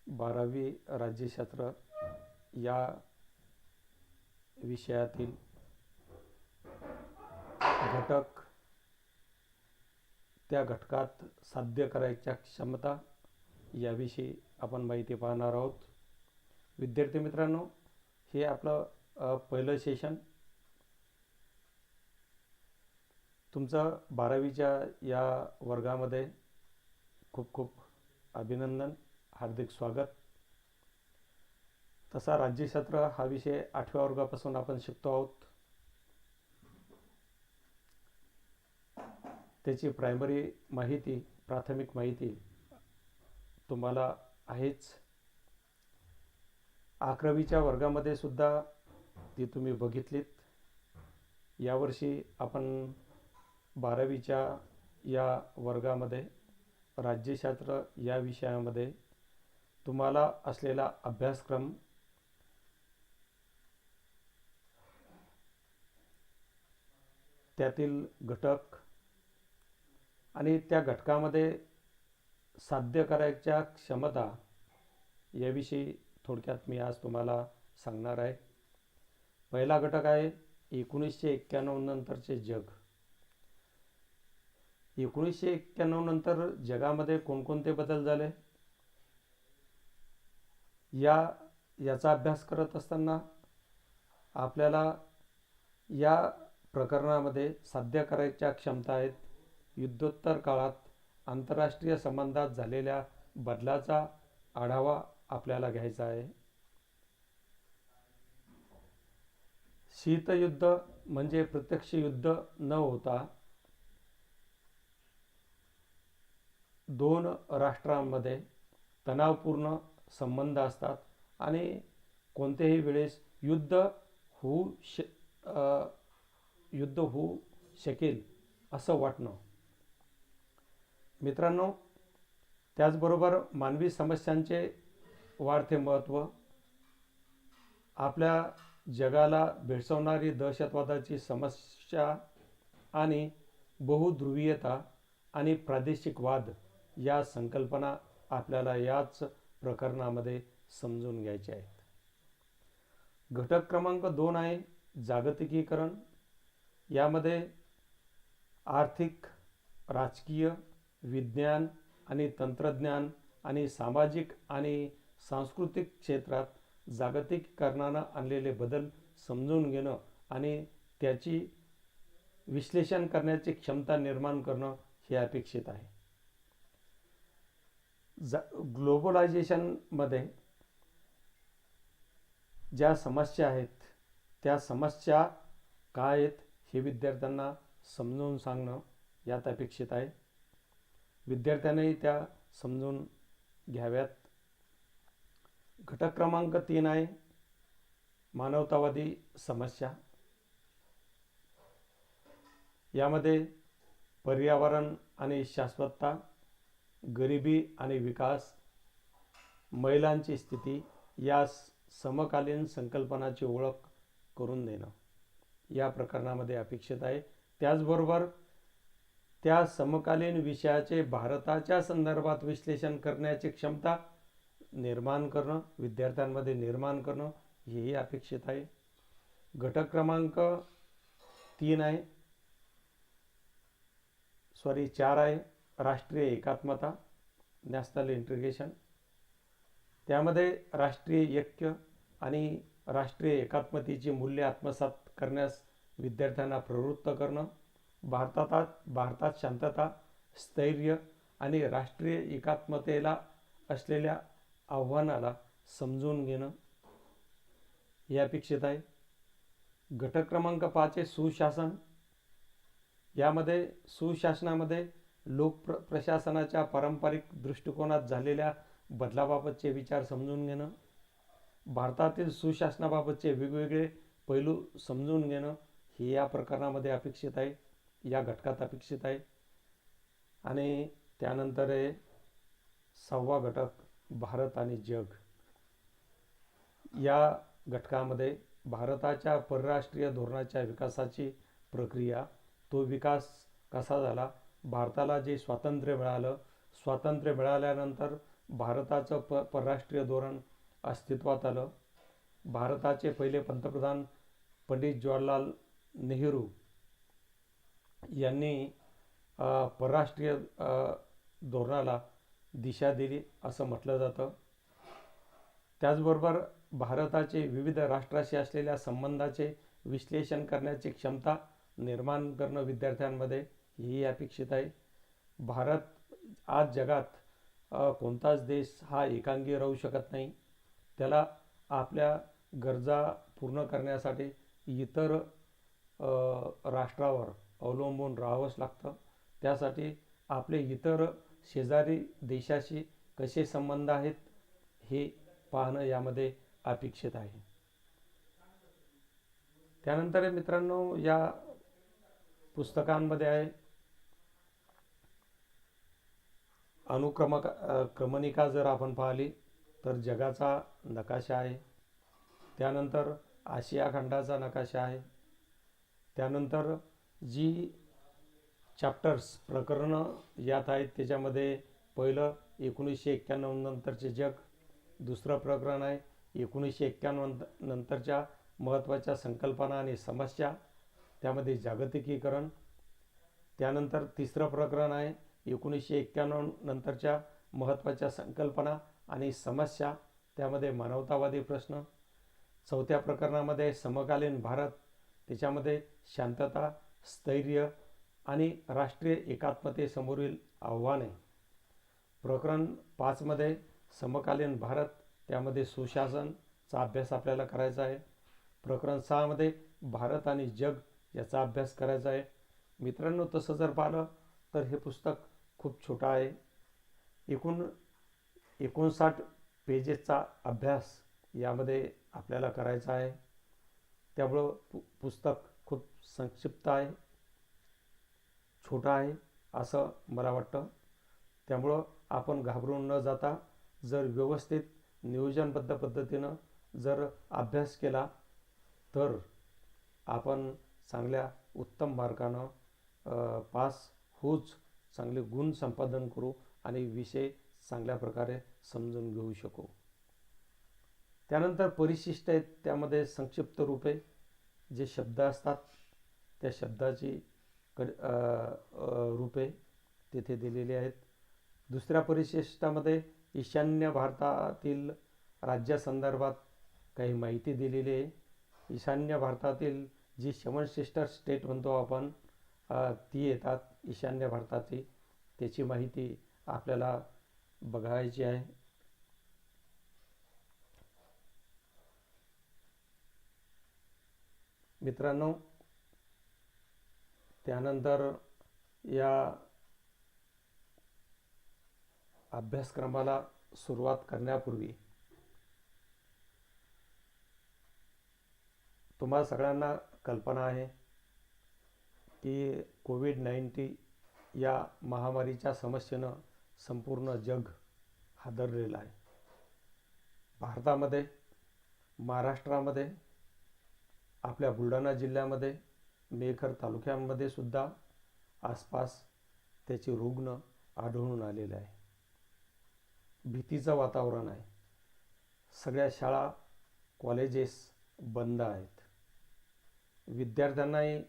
12वी राज्यशास्त्र या विषयातील घटक, त्या घटकात साध्य करायच्या क्षमता याविषयी आपण माहिती पाहणार आहोत. विद्यार्थी मित्रांनो, हे आपलं पहिलं सेशन. तुमचं 12वीच्या या वर्गामध्ये खूप खूप अभिनंदन, हार्दिक स्वागत. तसा राज्यशास्त्र हा विषय 8व्या वर्गापासून आपण शिकतो आहोत. त्याची प्रायमरी माहिती, प्राथमिक माहिती तुम्हाला आहेच. 11वीच्या वर्गामध्ये सुद्धा ती तुम्ही बघितलीत. यावर्षी आपण 12वीच्या या वर्गामध्ये राज्यशास्त्र या विषयामध्ये तुम्हाला असलेला अभ्यासक्रम, त्यातील घटक आणि त्या घटकामध्ये साध्य करायच्या क्षमता याविषयी थोडक्यात मी आज तुम्हाला सांगणार आहे. पहिला घटक आहे 1991 नंतरचे जग. 1991 नंतर जगामध्ये कोणकोणते बदल झाले याचा अभ्यास करत असताना आपल्याला या प्रकरणामध्ये साध्य करायच्या क्षमता आहेत. युद्धोत्तर काळात आंतरराष्ट्रीय संबंधात झालेल्या बदलाचा आढावा आपल्याला घ्यायचा आहे. शीतयुद्ध म्हणजे प्रत्यक्ष युद्ध न होता दोन राष्ट्रांमध्ये तणावपूर्ण संबंध असतात आणि कोणत्याही वेळेस युद्ध होऊ शकेल असं वाटणं. मित्रांनो, त्याचबरोबर मानवी समस्यांचे वाढते महत्त्व, आपल्या जगाला भेडसावणारी दहशतवादाची समस्या आणि बहुध्रुवीयता आणि प्रादेशिक वाद या संकल्पना आपल्याला याच प्रकरणामध्ये समजून घ्यायच्या आहेत. घटक क्रमांक 2 आहे जागतिकीकरण. यामध्ये आर्थिक, राजकीय, विज्ञान आणि तंत्रज्ञान आणि सामाजिक आणि सांस्कृतिक क्षेत्रात जागतिकीकरणानं आणलेले बदल समजून घेणं आणि त्याची विश्लेषण करण्याची क्षमता निर्माण करणं हे अपेक्षित आहे. ग्लोबलायझेशनमध्ये ज्या समस्या आहेत त्या समस्या काय आहेत हे विद्यार्थ्यांना समजून सांगणं यात अपेक्षित आहे. विद्यार्थ्यांनाही त्या समजून घ्याव्यात. घटक क्रमांक 3 आहे मानवतावादी समस्या. यामध्ये पर्यावरण आणि शाश्वतता, गरिबी आणि विकास, महिलांची स्थिती या समकालीन संकल्पनाची ओळख करून देणं या प्रकरणामध्ये अपेक्षित आहे. त्याचबरोबर त्या समकालीन विषयाचे भारताच्या संदर्भात विश्लेषण करण्याची क्षमता निर्माण करणं, विद्यार्थ्यांमध्ये निर्माण करणं हेही अपेक्षित आहे. घटक क्रमांक 4 आहे राष्ट्रीय एकात्मता, नॅशनल इंटिग्रेशन. त्यामध्ये राष्ट्रीय ऐक्य आणि राष्ट्रीय एकात्मतेची मूल्ये आत्मसात करण्यास विद्यार्थ्यांना प्रवृत्त करणं, भारतात शांतता, स्थैर्य आणि राष्ट्रीय एकात्मतेला असलेल्या आव्हानाला समजून घेणं हे अपेक्षित आहे. घटक क्रमांक 5 आहे सुशासन. यामध्ये सुशासनामध्ये लोक प्रशासनाच्या पारंपरिक दृष्टिकोनात झालेल्या बदलाबाबतचे विचार समजून घेणं, भारतातील सुशासनाबाबतचे वेगवेगळे पैलू समजून घेणं हे या प्रकरणामध्ये अपेक्षित आहे, या घटकात अपेक्षित आहे. आणि त्यानंतर आहे 6वा घटक भारत आणि जग. या घटकामध्ये भारताच्या परराष्ट्रीय धोरणाच्या विकासाची प्रक्रिया, तो विकास कसा झाला, भारताला जे स्वातंत्र्य मिळालं, स्वातंत्र्य मिळाल्यानंतर भारताचं परराष्ट्रीय धोरण अस्तित्वात आलं. भारताचे पहिले पंतप्रधान पंडित जवाहरलाल नेहरू यांनी परराष्ट्रीय धोरणाला दिशा दिली असं म्हटलं जातं. त्याचबरोबर भारताचे विविध राष्ट्राशी असलेल्या संबंधाचे विश्लेषण करण्याची क्षमता निर्माण करणं विद्यार्थ्यांमध्ये ही अपेक्षित आहे. भारत आज जगात कोणताच देश हा एकांगी राहू शकत नाही. त्याला आपल्या गरजा पूर्ण करण्यासाठी इतर राष्ट्रावर अवलंबून राहावंच लागतं. त्यासाठी आपले इतर शेजारी देशाशी कसे संबंध आहेत हे पाहणं यामध्ये अपेक्षित आहे. त्यानंतर मित्रांनो, या पुस्तकांमध्ये आहे क्रमणिका जर आपण पाहिली तर जगाचा नकाशा आहे. त्यानंतर आशिया खंडाचा नकाशा आहे. त्यानंतर जी चॅप्टर्स प्रकरणं यात आहेत त्याच्यामध्ये पहिलं 1991 नंतरचे जग, दुसरं प्रकरण आहे 1991 नंतरच्या महत्त्वाच्या संकल्पना आणि समस्या, त्यामध्ये जागतिकीकरण. त्यानंतर तिसरं प्रकरण आहे 1991 नंतरच्या महत्त्वाच्या संकल्पना आणि समस्या, त्यामध्ये मानवतावादी प्रश्न. चौथ्या प्रकरणामध्ये समकालीन भारत, त्याच्यामध्ये शांतता, स्थैर्य आणि राष्ट्रीय एकात्मतेसमोरील आव्हाने. प्रकरण 5मध्ये समकालीन भारत, त्यामध्ये सुशासनचा अभ्यास आपल्याला करायचा आहे. प्रकरण 6मध्ये भारत आणि जग याचा अभ्यास करायचा आहे. मित्रांनो, तसं जर पाहिलं तर हे पुस्तक खूप छोटं आहे. एकूण 59 पेजेसचा अभ्यास यामध्ये आपल्याला करायचा आहे. त्यामुळं पुस्तक खूप संक्षिप्त आहे, छोटा आहे असं मला वाटतं. त्यामुळं आपण घाबरून न जाता जर व्यवस्थित नियोजनबद्ध पद्धतीनं जर अभ्यास केला तर आपण चांगल्या उत्तम मार्कानं पास होऊच, चांगले गुण संपादन करू आणि विषय चांगल्या प्रकारे समजून घेऊ शकू. त्यानंतर परिशिष्ट आहेत, त्यामध्ये संक्षिप्त रूपे जे शब्द असतात त्या शब्दाची रूपे तिथे दिलेली आहेत. दुसऱ्या परिशिष्टामध्ये ईशान्य भारतातील राज्यासंदर्भात काही माहिती दिलेली आहे. ईशान्य भारतातील जी 7 सिस्टर स्टेट म्हणतो आपण, ती येतात ईशान्य भारताची, त्याची माहिती आपल्याला बघायची आहे. मित्रांनो, त्यानंतर या अभ्यासक्रमाला सुरुवात करण्यापूर्वी तुम्हा सगळ्यांना कल्पना आहे की कोविड-19 या महामारीच्या समस्येनं संपूर्ण जग हादरलेलं आहे. भारतामध्ये, महाराष्ट्रामध्ये, आपल्या बुलढाणा जिल्ह्यामध्ये, मेखर तालुक्यांमध्ये सुद्धा आसपास त्याचे रुग्ण आढळून आलेले आहे. भीतीचं वातावरण आहे. सगळ्या शाळा, कॉलेजेस बंद आहेत. विद्यार्थ्यांनाही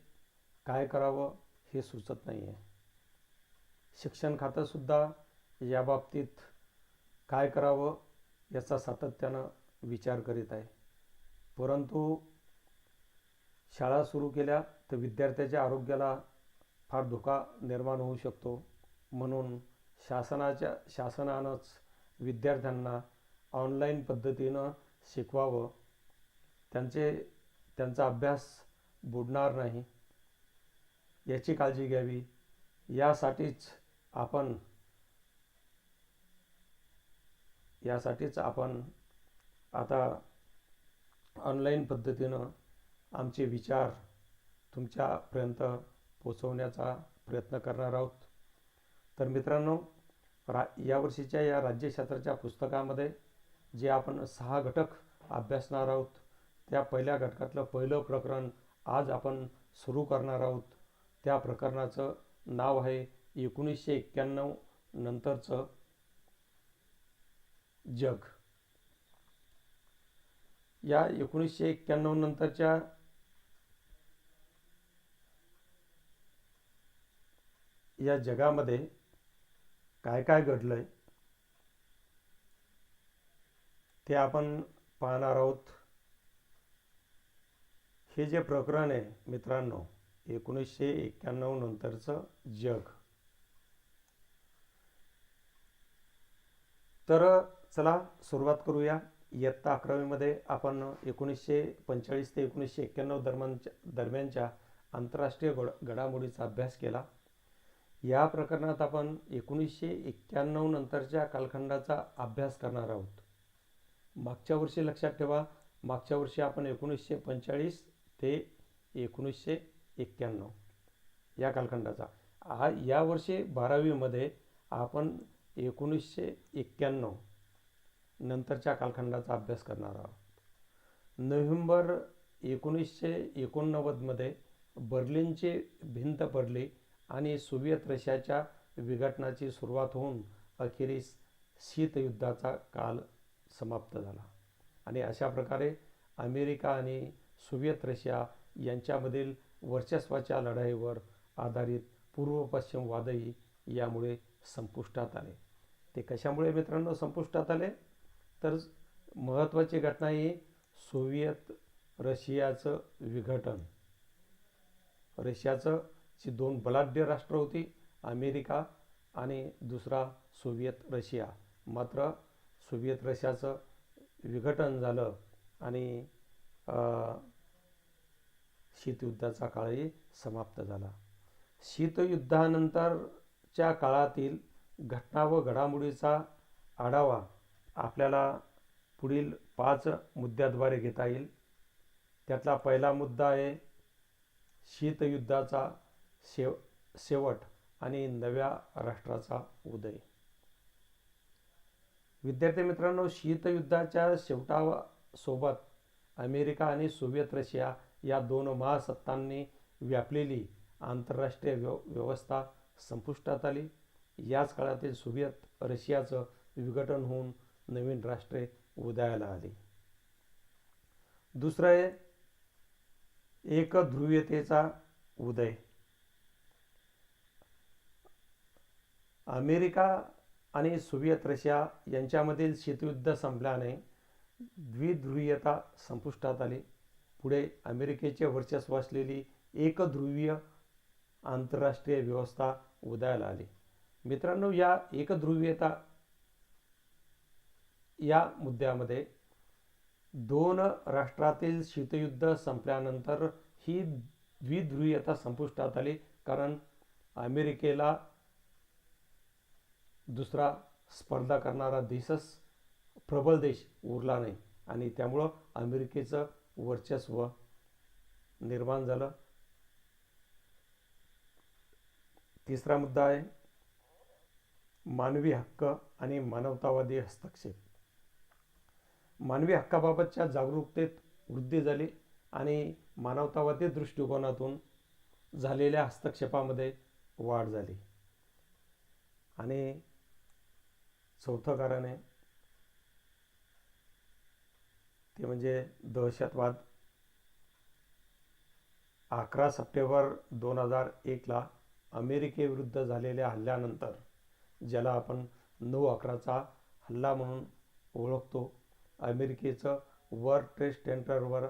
काय करावं हे सुचत नाही आहे. शिक्षण खातंसुद्धा याबाबतीत काय करावं याचा सातत्यानं विचार करीत आहे. परंतु शाळा सुरू केल्या तर विद्यार्थ्याच्या आरोग्याला फार धोका निर्माण होऊ शकतो. म्हणून शासनानंच विद्यार्थ्यांना ऑनलाईन पद्धतीनं शिकवावं, त्यांचा अभ्यास बुडणार नाही याची काळजी घ्यावी. यासाठीच आपण आता ऑनलाईन पद्धतीनं आमचे विचार तुमच्यापर्यंत पोचवण्याचा प्रयत्न करणार आहोत. तर मित्रांनो, यावर्षीच्या या राज्यशास्त्राच्या पुस्तकामध्ये जे आपण 6 घटक अभ्यासणार आहोत, त्या पहिल्या घटकातलं पहिलं प्रकरण आज आपण सुरू करणार आहोत. त्या प्रकरणाचं नाव आहे 1991 नंतरचं जग. या 1991 नंतरच्या या जगामध्ये काय काय घडलंय ते आपण पाहणार आहोत. हे जे प्रकरण आहे मित्रांनो, 1991 नंतरचं जग. तर चला सुरुवात करूया. इयत्ता 11वीमध्ये आपण 1945 ते 1991 दरम्यानच्या आंतरराष्ट्रीय घडामोडीचा अभ्यास केला. या प्रकरणात आपण 1991 नंतरच्या कालखंडाचा अभ्यास करणार आहोत. मागच्या वर्षी लक्षात ठेवा, मागच्या वर्षी आपण 1945 ते 1991 या कालखंडाचा. यावर्षी 12वीमध्ये आपण 1991 नंतरच्या कालखंडाचा अभ्यास करणार आहोत. नोव्हेंबर 1989मध्ये बर्लिनची भिंत पडली आणि सोव्हिएत रशियाच्या विघटनाची सुरुवात होऊन अखेरीस शीतयुद्धाचा काल समाप्त झाला. आणि अशा प्रकारे अमेरिका आणि सोव्हिएत रशिया यांच्यामधील वर्चस्वाच्या लढाईवर आधारित पूर्व पश्चिम वादही यामुळे संपुष्टात आले. ते कशामुळे मित्रांनो संपुष्टात आले? तर महत्त्वाची घटना ही सोव्हिएत रशियाचं विघटन. रशियाचं जी दोन बलाढ्य राष्ट्र होती, अमेरिका आणि दुसरा सोव्हिएत रशिया. मात्र सोव्हिएत रशियाचं विघटन झालं आणि शीतयुद्धाचा काळही समाप्त झाला. शीतयुद्धानंतरच्या काळातील घटना व घडामोडीचा आढावा आपल्याला पुढील 5 मुद्द्याद्वारे घेता येईल. त्यातला पहिला मुद्दा आहे शीतयुद्धाचा शेवट आणि नव्या राष्ट्राचा उदय. विद्यार्थी मित्रांनो, शीतयुद्धाच्या शेवटासोबत अमेरिका आणि सोव्हिएत रशिया या दोन महासत्तांनी व्यापलेली आंतरराष्ट्रीय व्यवस्था संपुष्टात आली. याच काळातील सोव्हिएत रशियाचं विघटन होऊन नवीन राष्ट्रे उदयाला आली. दुसरं आहे एकध्रुवीयतेचा उदय. अमेरिका आणि सोव्हिएत रशिया यांच्यामधील शीतयुद्ध संपल्याने द्विध्रुवीयता संपुष्टात आली. पुढे अमेरिकेचे वर्चस्व असलेली एकध्रुवीय आंतरराष्ट्रीय व्यवस्था उदयाला आली. मित्रांनो, या एकध्रुवीयता या मुद्द्यामध्ये दोन राष्ट्रातील शीतयुद्ध संपल्यानंतर ही द्विध्रुवीयता संपुष्टात आली, कारण अमेरिकेला दुसरा स्पर्धा करणारा देशच प्रबळ देश उरला नाही आणि त्यामुळं अमेरिकेचं वर्चस्व निर्माण झालं. तिसरा मुद्दा आहे मानवी हक्क आणि मानवतावादी हस्तक्षेप. मानवी हक्काबाबतच्या जागरूकतेत वृद्धी झाली आणि मानवतावादी दृष्टिकोनातून झालेल्या हस्तक्षेपामध्ये वाढ झाली. आणि चौथं कारण आहे ते म्हणजे दहशतवाद. 11 सप्टेंबर 2001ला अमेरिकेविरुद्ध झालेल्या हल्ल्यानंतर, ज्याला आपण 9/11चा हल्ला म्हणून ओळखतो, अमेरिकेचं वर्ल्ड ट्रेड सेंटरवर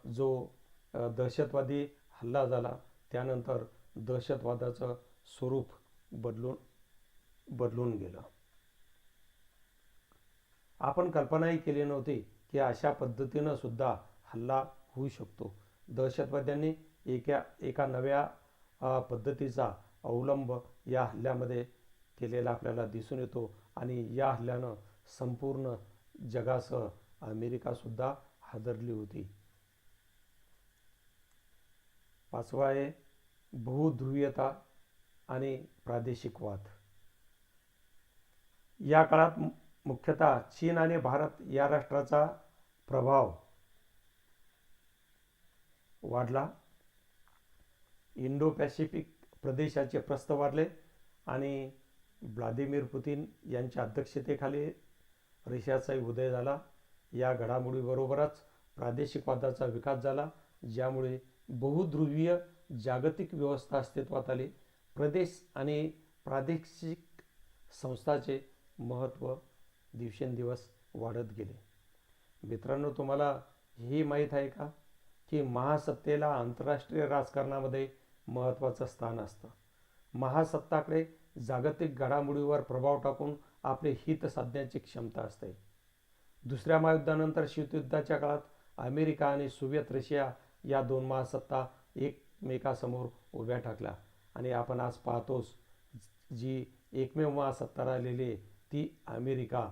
जो दहशतवादी हल्ला झाला, त्यानंतर दहशतवादाचं स्वरूप बदलून गेलं. आपण कल्पनाही केली नव्हती की अशा पद्धतीनं सुद्धा हल्ला होऊ शकतो. दहशतवाद्यांनी एका नव्या पद्धतीचा अवलंब या हल्ल्यामध्ये केलेला आपल्याला दिसून येतो आणि या हल्ल्यानं संपूर्ण जगासह अमेरिकासुद्धा हादरली होती. पाचवा आहे बहुध्रुवीयता आणि प्रादेशिक वाद. या काळात मुख्यतः चीन आणि भारत या राष्ट्राचा प्रभाव वाढला. इंडो पॅसिफिक प्रदेशाचे प्रस्थ वाढले आणि व्लादिमीर पुतिन यांच्या अध्यक्षतेखाली रशियाचा उदय झाला. या घडामोडीबरोबरच प्रादेशिकवादाचा विकास झाला, ज्यामुळे बहुध्रुवीय जागतिक व्यवस्था अस्तित्वात आली. प्रदेश आणि प्रादेशिक संस्थांचे महत्त्व दिवसेंदिवस वाढत गेले. मित्रांनो, तुम्हाला हे माहीत आहे का की महासत्तेला आंतरराष्ट्रीय राजकारणामध्ये महत्त्वाचं स्थान असतं. महासत्ताकडे जागतिक घडामोडीवर प्रभाव टाकून आपले हित साधण्याची क्षमता असते. दुसऱ्या महायुद्धानंतर शीतयुद्धाच्या काळात अमेरिका आणि सोव्हिएत रशिया या दोन महासत्ता एकमेकासमोर उभ्या ठाकल्या आणि आपण आज पाहतोच जी एकमेव महासत्ता राहिलेली आहे ती अमेरिका,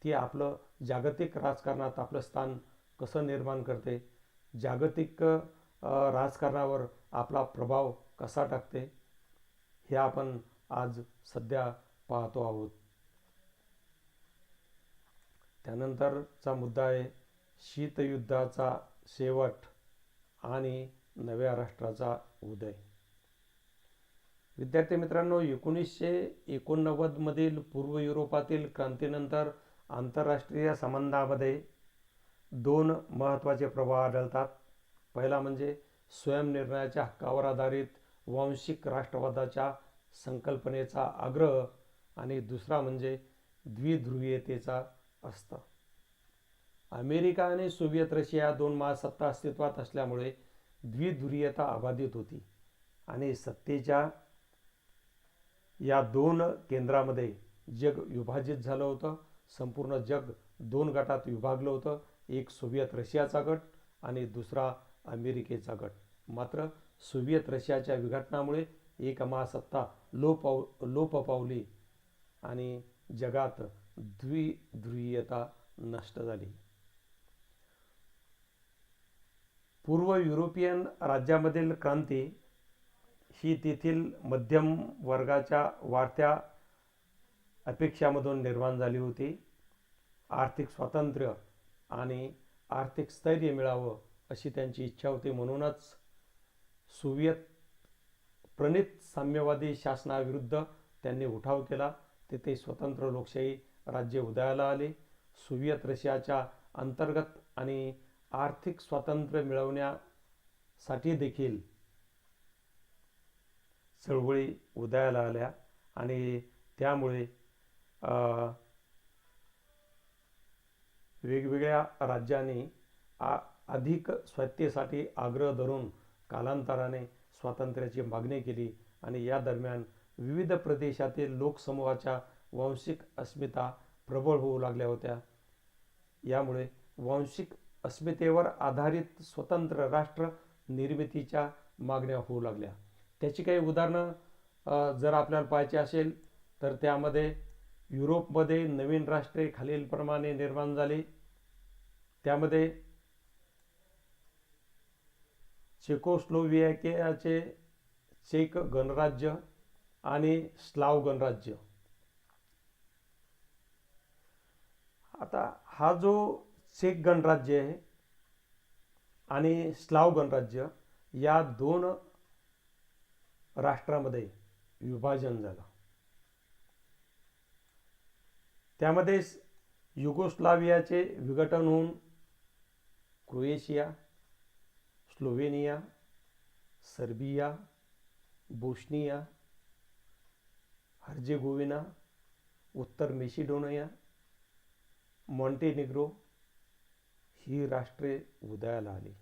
ती आपलं जागतिक राजकारणात आपलं स्थान कसं निर्माण करते, जागतिक राजकारणावर आपला प्रभाव कसा टाकते, हे आपण आज सध्या पाहतो आहोत. त्यानंतरचा मुद्दा आहे शीतयुद्धाचा शेवट आणि नव्या राष्ट्राचा उदय. विद्यार्थी मित्रांनो, 1989 मधील पूर्व युरोपातील क्रांतीनंतर आंतरराष्ट्रीय संबंधामध्ये दोन महत्त्वाचे प्रभाव आढळतात. पहिला म्हणजे स्वयंनिर्णयाच्या हक्कावर आधारित वांशिक राष्ट्रवादाच्या संकल्पनेचा आग्रह आणि दुसरा म्हणजे द्विध्रुवीयतेचा असतं. अमेरिका आणि सोव्हिएत रशिया दोन महासत्ता अस्तित्वात असल्यामुळे द्विध्रुवीयता अबाधित होती आणि सत्तेच्या या दोन केंद्रामध्ये जग विभाजित झालं होतं. संपूर्ण जग दोन गटात विभागलं होतं, एक सोव्हिएत रशियाचा गट आणि दुसरा अमेरिकेचा गट. मात्र सोव्हिएत रशियाच्या विघटनामुळे एक महासत्ता लोप पावली आणि जगात द्विध्रुवीयता नष्ट झाली. पूर्व युरोपियन राज्यामधील क्रांती ही तेथील मध्यम वर्गाच्या वाढत्या अपेक्षामधून निर्माण झाली होती. आर्थिक स्वातंत्र्य आणि आर्थिक स्थैर्य मिळावं अशी त्यांची इच्छा होती. म्हणूनच सोव्हिएत प्रणित साम्यवादी शासनाविरुद्ध त्यांनी उठाव केला. तेथे स्वतंत्र लोकशाही राज्य उदयाला आले. सोव्हिएत रशियाच्या अंतर्गत आणि आर्थिक स्वातंत्र्य मिळवण्यासाठी देखील चळवळी उदयाला आल्या आणि त्यामुळे वेगवेगळ्या राज्यांनी अधिक स्वायत्तेसाठी आग्रह धरून कालांतराने स्वातंत्र्याची मागणी केली आणि या दरम्यान विविध प्रदेशातील लोकसमूहाच्या वांशिक अस्मिता प्रबळ होऊ लागल्या होत्या. यामुळे वांशिक अस्मितेवर आधारित स्वतंत्र राष्ट्र निर्मितीच्या मागण्या होऊ लागल्या. त्याची काही उदाहरणं जर आपल्याला पाहायची असेल तर त्यामध्ये युरोपमध्ये नवीन राष्ट्रे खालीलप्रमाणे निर्माण झाली. त्यामध्ये चेकोस्लोव्हेकियाचे चेक गणराज्य आणि स्लाव गणराज्य. आता हा जो चेक गणराज्य आहे आणि स्लाव गणराज्य या दोन राष्ट्रामध्ये विभाजन झालं. त्यामध्ये युगोस्लावियाचे विघटन होऊन Croatia, Slovenia, Serbia, Bosnia, Herzegovina, उत्तर मेसिडोनिया, मॉन्टेनिग्रो ही राष्ट्रे उदयाला आली.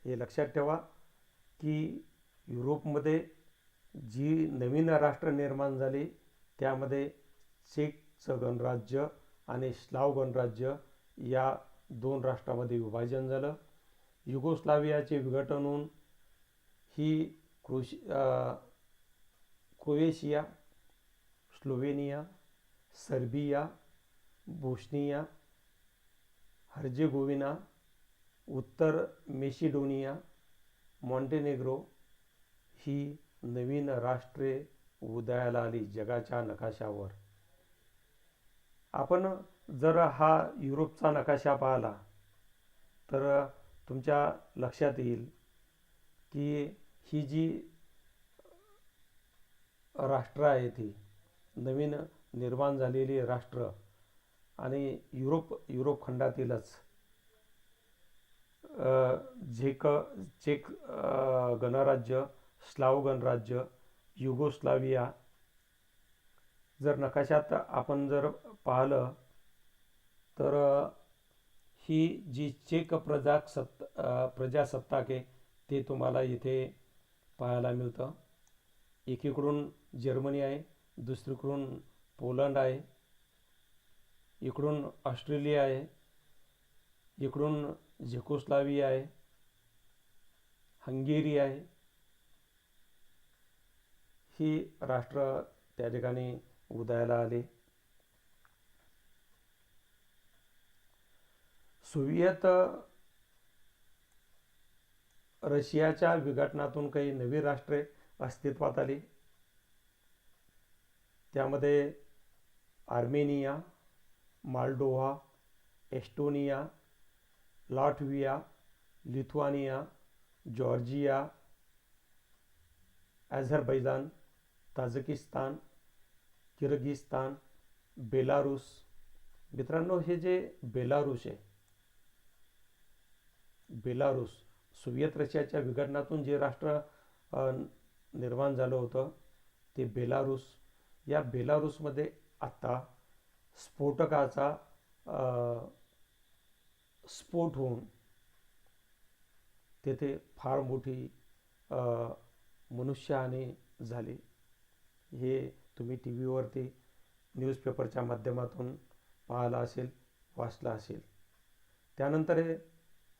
हे लक्षात ठेवा की युरोपमध्ये जी नवीन राष्ट्र निर्माण झाली त्यामध्ये चेकचं गणराज्य आणि स्लाव गणराज्य या दोन राष्ट्रांमध्ये विभाजन झालं. युगोस्लावियाचे विघटन होऊन ही Croatia, Slovenia, Serbia, Bosnia, Herzegovina, उत्तर मेसिडोनिया, मॉन्टेनेग्रो ही नवीन राष्ट्रे उदयाला आली जगाच्या नकाशावर. आपण जर हा युरोपचा नकाशा पाहिला तर तुमच्या लक्षात येईल की ही जी राष्ट्र आहेत ही नवीन निर्माण झालेली राष्ट्र आणि युरोप खंडातीलच झेक चेक गणराज्य, स्लाव गणराज्य, युगोस्लाविया. जर नकाशात आपण जर पाहिलं तर ही जी चेक प्रजासत्ताक आहे ते तुम्हाला इथे पाहायला मिळतं. एकीकडून जर्मनी आहे, दुसरीकडून पोलंड आहे, इकडून ऑस्ट्रेलिया आहे, इकडून झेकोस्लाविया आहे, हंगेरी आहे. ही राष्ट्र त्या ठिकाणी उदयाला आले. सोव्हिएत रशियाच्या विघटनातून काही नवी राष्ट्रे अस्तित्वात आली. त्यामध्ये Armenia, Moldova, Estonia, Latvia, Lithuania, Georgia, Azerbaijan, Tajikistan, Kyrgyzstan, Belarus. मित्रांनो, हे जे बेलारूस आहे, बेलारूस सोव्हिएत रशियाच्या विघटनातून जे राष्ट्र निर्माण झालं होतं ते बेलारूस. या बेलारूसमध्ये आत्ता स्फोटकाचा स्फोट होऊन तेथे फार मोठी मनुष्यहानी झाली. हे तुम्ही टी व्हीवरती न्यूजपेपरच्या माध्यमातून पाहिलं असेल, वाचलं असेल. त्यानंतर हे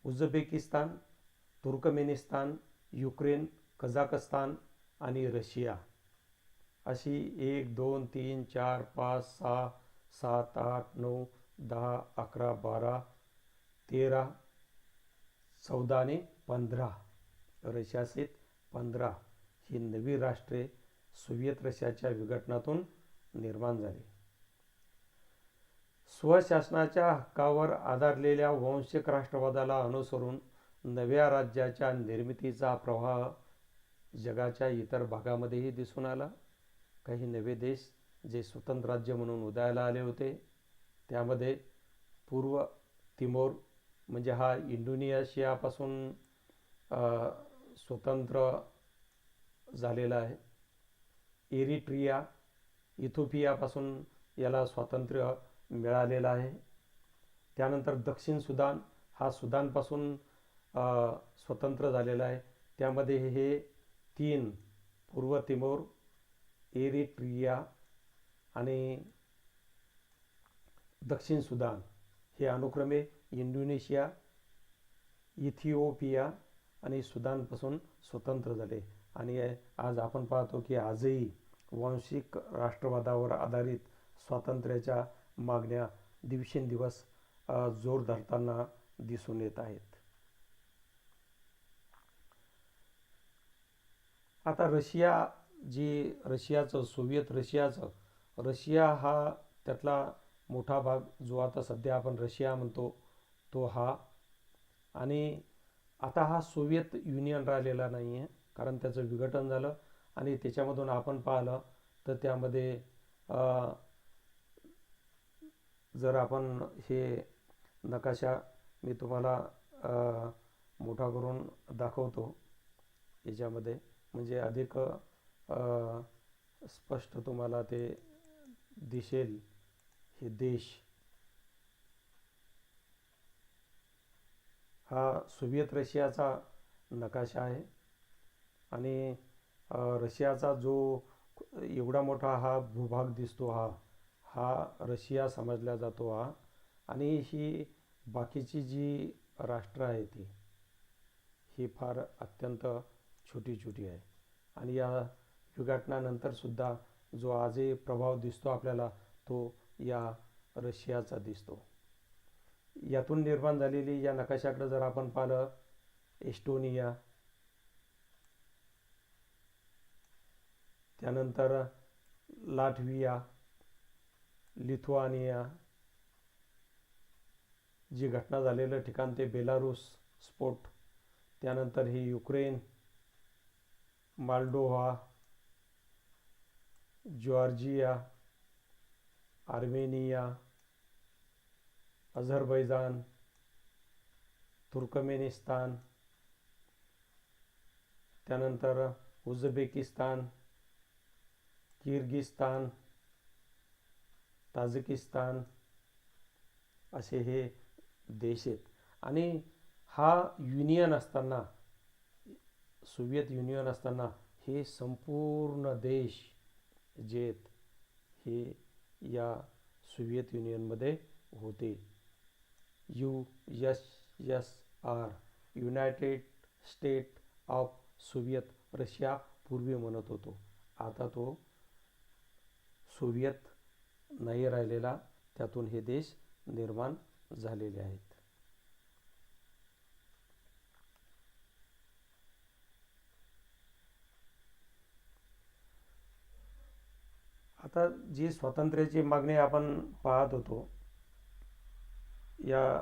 उझबेकिस्तान, तुर्कमेनिस्तान, युक्रेन, कझाकस्तान आणि रशिया अशी 1 2 3 4 5 6 7 8 9 10 11 12 13 14 आणि 15 रशियासहित 15 ही नवी राष्ट्रे सोव्हिएत रशियाच्या विघटनातून निर्माण झाली. स्वशासनाच्या हक्कावर आधारलेल्या वांशिक राष्ट्रवादाला अनुसरून नव्या राज्याच्या निर्मितीचा प्रवाह जगाच्या इतर भागामध्येही दिसून आला. काही नवे देश जे स्वतंत्र राज्य म्हणून उदयाला आले होते त्यामध्ये पूर्व तिमोर म्हणजे हा इंडोनेशियापासून स्वतंत्र झालेला आहे. एरिट्रिया, इथिओपियापासून याला स्वातंत्र्य मिळालेलं आहे. त्यानंतर दक्षिण सुदान हा सुदानपासून स्वतंत्र झालेला आहे. त्यामध्ये हे 3 पूर्व तिमोर, एरिट्रिया आणि दक्षिण सुदान हे अनुक्रमे इंडोनेशिया, इथिओपिया आणि सुदानपासून स्वतंत्र झाले. आणि आज आपण पाहतो की आजही वांशिक राष्ट्रवादावर आधारित स्वातंत्र्याच्या मागण्या दिवसेंदिवस जोर धरताना दिसून येत आहेत. आता सोव्हिएत रशिया हा त्यातला मोठा भाग जो आता सध्या आपण रशिया म्हणतो तो हा. आणि आता हा सोव्हिएत युनियन राहिलेला नाही आहे कारण त्याचं विघटन झालं. आणि त्याच्यामधून आपण पाहिलं तर त्यामध्ये जर आपण हे नकाशा मी तुम्हाला मोठा करून दाखवतो याच्यामध्ये म्हणजे अधिक स्पष्ट तुम्हाला ते दिसेल. हे देश हा सोव्हिएत रशियाचा नकाशा आहे. आणि रशियाचा जो एवढा मोठा हा भूभाग दिसतो हा रशिया समजला जातो हा. आणि ही बाकीची जी राष्ट्र आहेत ही फार अत्यंत छोटी छोटी आहे. आणि या विघटनानंतर सुद्धा जो आजही प्रभाव दिसतो आपल्याला तो या रशियाचा दिसतो. यातून निर्माण झालेली या नकाशाकडे जर आपण पाहिलं एस्टोनिया, त्यानंतर लाटव्हिया, लिथुआनिया, जी घटना झालेलं ठिकाण ते बेलारूस स्फोट, त्यानंतर ही Ukraine, Moldova, Georgia, Armenia, Azerbaijan, Turkmenistan, त्यानंतर उझबेकिस्तान, किर्गिस्तान, ताजिकिस्तान असे हे देश आहेत. आणि हा युनियन असताना, सोव्हिएत युनियन असताना हे संपूर्ण देश जे आहेत हे या सोव्हिएत युनियनमध्ये होते. USSR, United state of Soviet Russia पूर्वी म्हणत होतो. आता तो सोव्हिएत नाही राहिलेला, त्यातून हे देश निर्माण झालेले आहेत. आता जी स्वातंत्र्याची मागणी आपण पाहत होतो, या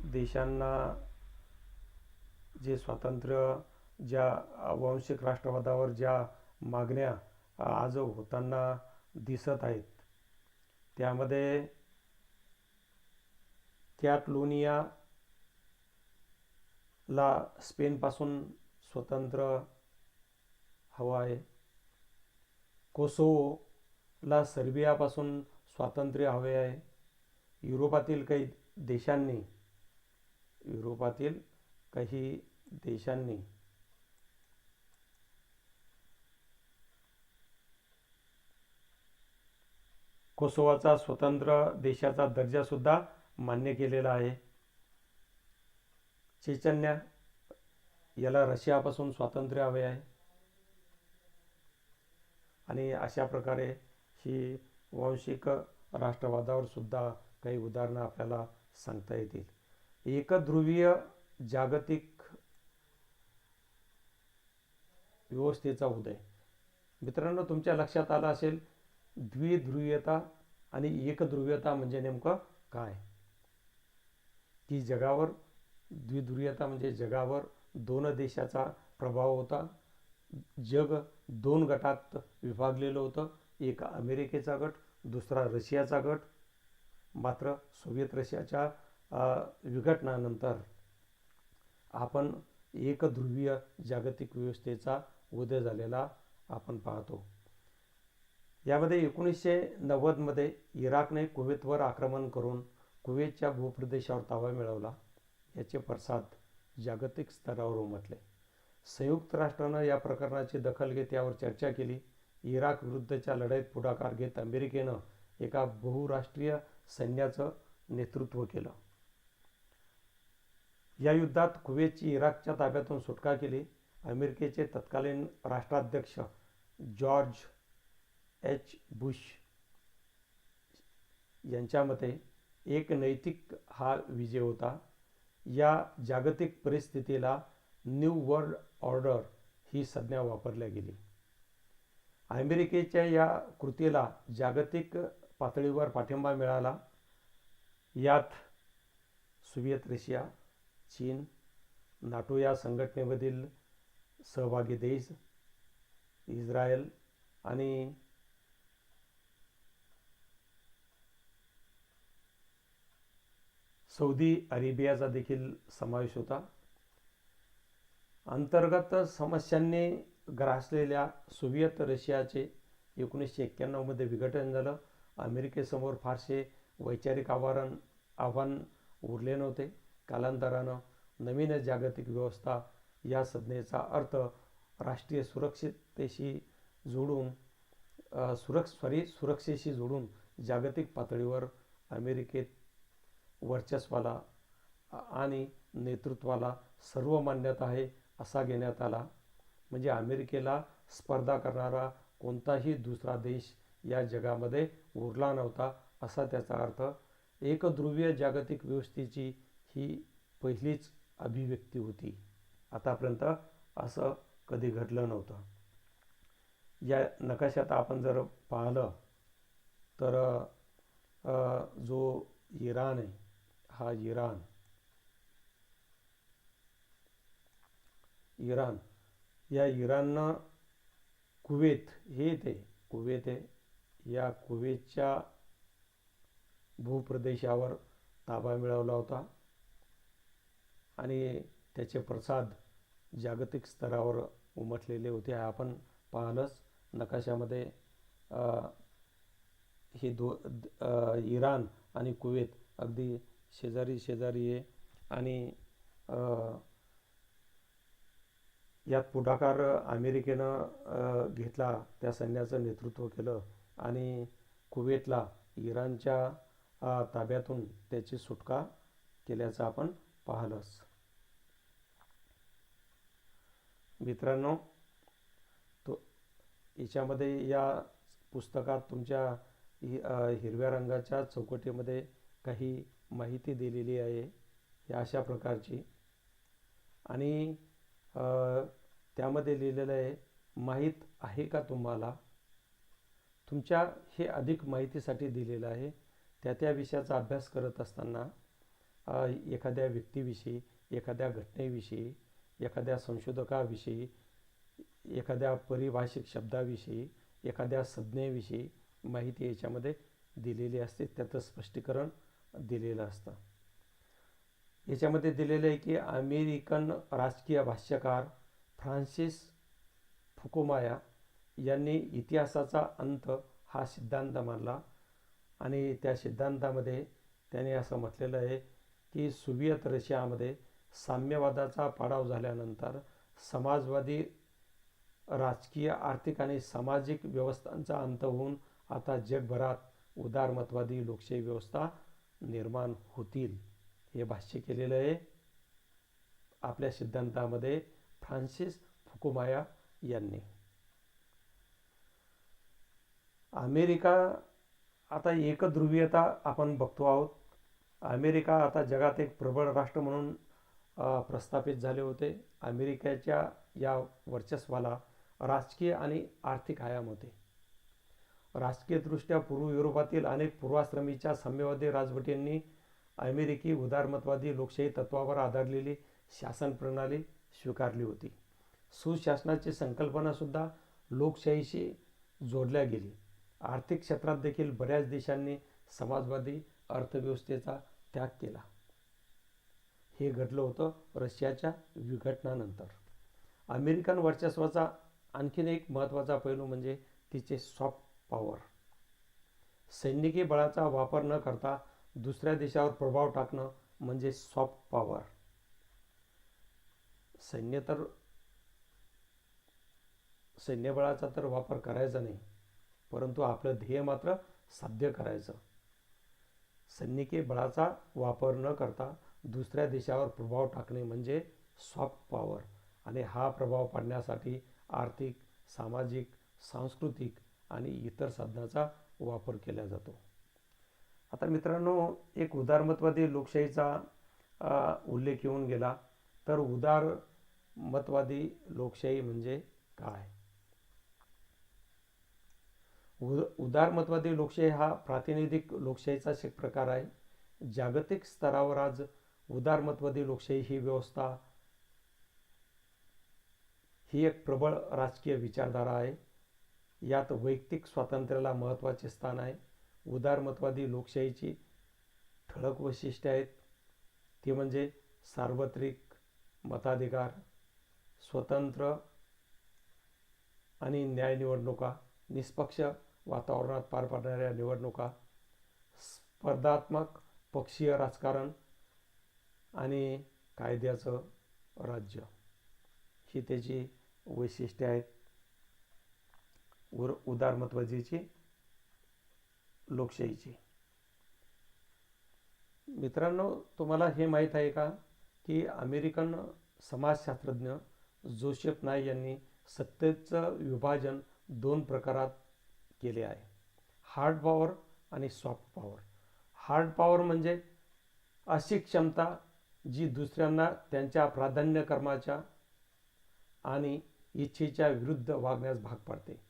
देशांना जे स्वातंत्र्य, ज्या वांशिक राष्ट्रवादावर ज्या मागण्या आज होताना दिसत आहेत, त्यामध्ये कॅटलोनियाला स्पेनपासून स्वतंत्र हवं आहे. कोसोवोला सर्बियापासून स्वातंत्र्य हवे आहे. युरोपातील काही देशांनी कोसोवाचा स्वतंत्र देशाचा दर्जासुद्धा मान्य केलेला आहे. चेचन्या याला रशियापासून स्वातंत्र्य हवे आहे. आणि अशा प्रकारे ही वांशिक राष्ट्रवादावर सुद्धा काही उदाहरणं आपल्याला सांगता येतील. एकध्रुवीय जागतिक व्यवस्थेचा उदय. मित्रांनो, तुमच्या लक्षात आलं असेल द्विध्रुवीयता आणि एकध्रुवीयता म्हणजे नेमकं काय. की जगावर द्विध्रुवीयता म्हणजे जगावर दोन देशाचा प्रभाव होता. जग दोन गटात विभागलेलं होतं. एक अमेरिकेचा गट, दुसरा रशियाचा गट. मात्र सोव्हिएत रशियाच्या विघटनानंतर आपण एकध्रुवीय जागतिक व्यवस्थेचा उदय झालेला आपण पाहतो. यामध्ये 1990मध्ये इराकने कुवेतवर आक्रमण करून कुवेतच्या भूप्रदेशावर ताबा मिळवला. याचे पडसाद जागतिक स्तरावर उमटले. संयुक्त राष्ट्रानं या प्रकरणाची दखल घेत यावर चर्चा केली. इराक विरुद्धच्या लढाईत पुढाकार घेत अमेरिकेनं एका बहुराष्ट्रीय सैन्याचं नेतृत्व केलं. या युद्धात कुवेतची इराकच्या ताब्यातून सुटका केली. अमेरिकेचे तत्कालीन राष्ट्राध्यक्ष जॉर्ज एच. बुश यांच्या मते एक नैतिक हा विजय होता. या जागतिक परिस्थितीला न्यू वर्ल्ड ऑर्डर ही संज्ञा वापरल्या गेली. अमेरिकेच्या या कृतीला जागतिक पातळीवर पाठिंबा मिळाला. यात सोव्हिएत रशिया, चीन, नाटो या संघटनेमधील सहभागी देश, इस्रायल आणि सौदी अरेबियाचा देखील समावेश होता. अंतर्गत समस्यांनी ग्रासलेल्या सोव्हिएत रशियाचे 1991मध्ये विघटन झालं. अमेरिकेसमोर फारसे वैचारिक आव्हान उरले नव्हते. कालांतरानं नवीन जागतिक व्यवस्था या संज्ञेचा अर्थ राष्ट्रीय सुरक्षेशी जोडून जागतिक पातळीवर अमेरिकेत वर्चस्वाला आणि नेतृत्वाला सर्व मान्यता आहे असा घेण्यात आला. म्हणजे अमेरिकेला स्पर्धा करणारा कोणताही दुसरा देश या जगामध्ये उरला नव्हता असा त्याचा अर्थ. एकध्रुवीय जागतिक व्यवस्थेची ही पहिलीच अभिव्यक्ती होती. आतापर्यंत असं कधी घडलं नव्हतं. या नकाशात आपण जर पाहिलं तर जो इराण आहे, हा इराण या इराणनं कुवेत हे ते कुवेत आहे, या कुवेतच्या भूप्रदेशावर ताबा मिळवला होता आणि त्याचे प्रसाद जागतिक स्तरावर उमटलेले होते. आपण पाहिलंच नकाशामध्ये हे इराण आणि कुवेत अगदी शेजारी शेजारी आहे आणि यात पुढाकार अमेरिकेनं घेतला, त्या सैन्याचं नेतृत्व केलं आणि कुवेतला इराणच्या ताब्यातून त्याची सुटका केल्याचं आपण पाहिलंच. मित्रांनो, याच्यामध्ये या पुस्तकात तुमच्या हिरव्या रंगाच्या चौकटीमध्ये काही माहिती दिलेली आहे या अशा प्रकारची आणि त्यामध्ये लिहिलेलं आहे, माहीत आहे का तुम्हाला. तुमच्या हे अधिक माहितीसाठी दिलेलं आहे. त्या विषयाचा अभ्यास करत असताना एखाद्या व्यक्तीविषयी, एखाद्या घटनेविषयी, एखाद्या संशोधकाविषयी, एखाद्या पारिभाषिक शब्दाविषयी, एखाद्या संज्ञेविषयी माहिती याच्यामध्ये दिलेली असते, त्याचं स्पष्टीकरण दिलेलं असतं. याच्यामध्ये दिलेलं आहे की अमेरिकन राजकीय भाष्यकार फ्रान्सिस फुकुमाया यांनी इतिहासाचा अंत हा सिद्धांत मानला आणि त्या सिद्धांतामध्ये त्याने असं म्हटलेलं आहे की सोव्हिएत रशियामध्ये साम्यवादाचा पाडाव झाल्यानंतर समाजवादी राजकीय, आर्थिक आणि सामाजिक व्यवस्थांचा अंत होऊन आता जगभरात उदारमतवादी लोकशाही व्यवस्था निर्माण होतील. हे भाष्य केलेलं आहे आपल्या सिद्धांतामध्ये फ्रान्सिस फुकुमाया यांनी. अमेरिका आता एकध्रुवीयता आपण बघतो आहोत. अमेरिका आता जगात एक प्रबळ राष्ट्र म्हणून प्रस्थापित झाले होते. अमेरिकेच्या या वर्चस्वाला राजकीय आणि आर्थिक आयाम होते. राजकीयदृष्ट्या पूर्व युरोपातील अनेक पूर्वाश्रमीच्या साम्यवादी राजवटींनी अमेरिकी उदारमतवादी लोकशाही तत्वावर आधारलेली शासन प्रणाली स्वीकारली होती. सुशासनाची संकल्पनासुद्धा लोकशाहीशी जोडल्या गेली. आर्थिक क्षेत्रात देखील बऱ्याच देशांनी समाजवादी अर्थव्यवस्थेचा त्याग केला. हे घडलं होतं रशियाच्या विघटनानंतर. अमेरिकन वर्चस्वाचा आणखीन एक महत्त्वाचा पैलू म्हणजे तिचे सॉफ्ट पॉवर. सैनिकी बळाचा वापर न करता दुसऱ्या देशावर प्रभाव टाकणं म्हणजे सॉफ्ट पॉवर. सैन्यबळाचा तर वापर करायचा नाही, परंतु आपलं ध्येय मात्र साध्य करायचं. सैनिकी बळाचा वापर न करता दुसऱ्या देशावर प्रभाव टाकणे म्हणजे सॉफ्ट पॉवर आणि हा प्रभाव पाडण्यासाठी आर्थिक, सामाजिक, सांस्कृतिक आणि इतर साधनाचा वापर केला जातो. आता मित्रांनो, एक उदारमतवादी लोकशाहीचा उल्लेख येऊन गेला, तर उदारमतवादी लोकशाही म्हणजे काय. उदारमतवादी लोकशाही हा प्रातिनिधिक लोकशाहीचा एक प्रकार आहे. जागतिक स्तरावर आज उदारमतवादी लोकशाही ही व्यवस्था ही एक प्रबळ राजकीय विचारधारा आहे. यात वैयक्तिक स्वातंत्र्याला महत्त्वाचे स्थान आहे. उदारमतवादी लोकशाहीची ठळक वैशिष्ट्ये आहेत. ती म्हणजे सार्वत्रिक मताधिकार, स्वतंत्र आणि न्याय निवडणुका, निष्पक्ष वातावरणात पार पाडणाऱ्या निवडणुका, स्पर्धात्मक पक्षीय राजकारण आणि कायद्याचं राज्य. ही त्याची वैशिष्ट्ये आहेत उदारमतवादीची लोकशाहीची. मित्रांनो, तुम्हाला हे माहीत आहे का की अमेरिकन समाजशास्त्रज्ञ जोसेफ नाय यांनी सत्तेचं विभाजन 2 प्रकारात केले आहे, हार्ड पॉवर आणि सॉफ्ट पॉवर. हार्ड पॉवर म्हणजे अशी क्षमता जी दुसऱ्यांना त्यांच्या प्राधान्यक्रमाच्या आणि इच्छेच्या विरुद्ध वागण्यास भाग पाडते.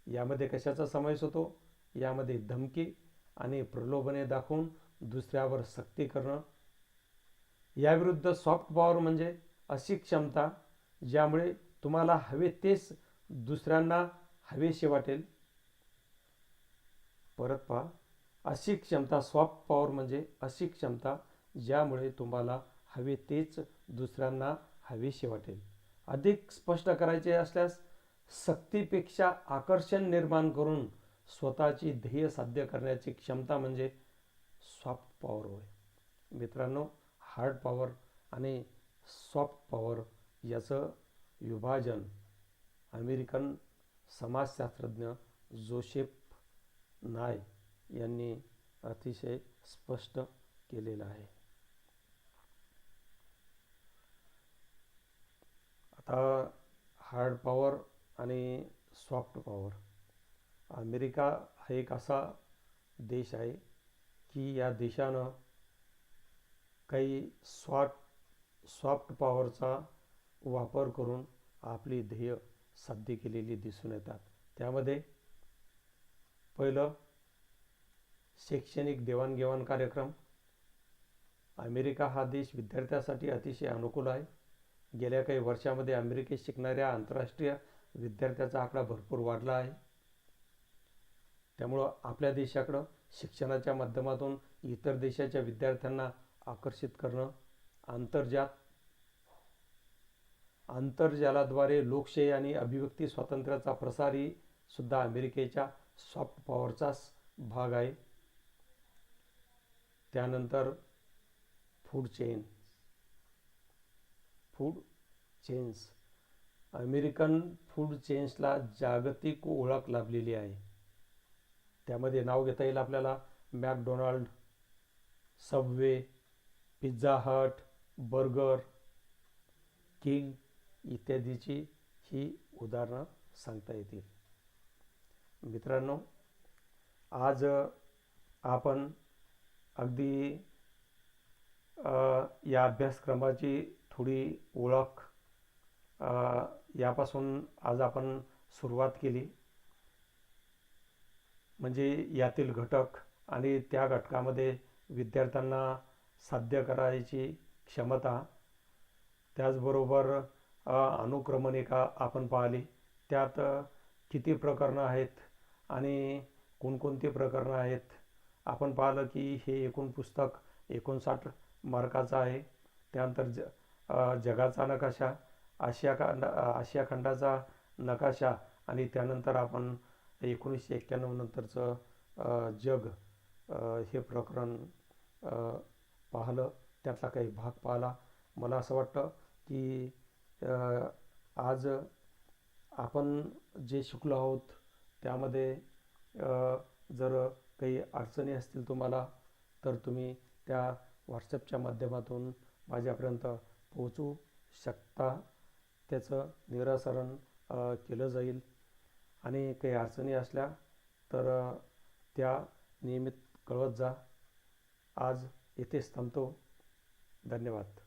यामध्ये कशाचा समावेश होतो. यामध्ये धमकी आणि प्रलोभने दाखवून दुसऱ्यावर सक्ती करणं. याविरुद्ध सॉफ्ट पॉवर म्हणजे अशी क्षमता ज्यामुळे तुम्हाला हवे तेच दुसऱ्यांना हवेशी वाटेल. परत पहा, अशी क्षमता, सॉफ्ट पॉवर म्हणजे अशी क्षमता ज्यामुळे तुम्हाला हवे तेच दुसऱ्यांना हवेशी वाटेल. अधिक स्पष्ट करायचे असल्यास सक्तीपेक्षा आकर्षण निर्माण करून स्वतःची ध्येय साध्य करण्याची क्षमता म्हणजे सॉफ्ट पॉवर होय. मित्रांनो, हार्ड पॉवर आणि सॉफ्ट पॉवर याचं विभाजन अमेरिकन समाजशास्त्रज्ञ जोसेफ नाय यांनी अतिशय स्पष्ट केलेलं आहे. आता हार्ड पॉवर आणि सॉफ्ट पॉवर. अमेरिका हा एक असा देश आहे की या देशानं काही सॉफ्ट पॉवरचा वापर करून आपली ध्येय साध्य केलेली दिसून येतात. त्यामध्ये पहिलं, शैक्षणिक देवाणघेवाण कार्यक्रम. अमेरिका हा देश विद्यार्थ्यांसाठी अतिशय अनुकूल आहे. गेल्या काही वर्षामध्ये अमेरिकेत शिकणाऱ्या आंतरराष्ट्रीय विद्यार्थ्यांचा आकडा भरपूर वाढला आहे. त्यामुळं आपल्या देशाकडं शिक्षणाच्या माध्यमातून इतर देशाच्या विद्यार्थ्यांना आकर्षित करणं, आंतरजालाद्वारे लोकशाही आणि अभिव्यक्ती स्वातंत्र्याचा प्रसार ही सुद्धा अमेरिकेच्या सॉफ्ट पॉवरचाच भाग आहे. त्यानंतर फूड चेन्स. अमेरिकन फूड चेन्सला जागतिक ओळख लाभलेली आहे. त्यामध्ये नाव घेता येईल आपल्याला McDonald, Subway, Pizza Hut, burger king इत्यादीची ही उदाहरणं सांगता येतील. मित्रांनो, आज आपण अगदी या अभ्यासक्रमाची थोडी ओळख यापासून आज आपण सुरुवात केली. म्हणजे यातील घटक आणि त्या घटकामध्ये विद्यार्थ्यांना साध्य करायची क्षमता, त्याचबरोबर अनुक्रमणिका आपण पाहिली. त्यात किती प्रकरणं आहेत आणि कोणकोणती प्रकरणं आहेत. आपण पाहिलं की हे एकूण पुस्तक 59 मार्काचं आहे. त्यानंतर जगाचा नकाशा, आशिया खंडाचा नकाशा आणि त्यानंतर आपण 1991 नंतरचं जग हे प्रकरण पाहिलं. त्यातला काही भाग पाहिला. मला असं वाटतं की आज आपण जे शिकलो आहोत त्यामध्ये जर काही अडचणी असतील तुम्हाला, तर तुम्ही त्या व्हॉट्सॲपच्या माध्यमातून माझ्यापर्यंत पोहोचू शकता. त्याचं निराकरण केलं जाईल. आणि काही अडचणी असल्या तर त्या नियमित कळवत जा. आज इथेच थांबतो. धन्यवाद.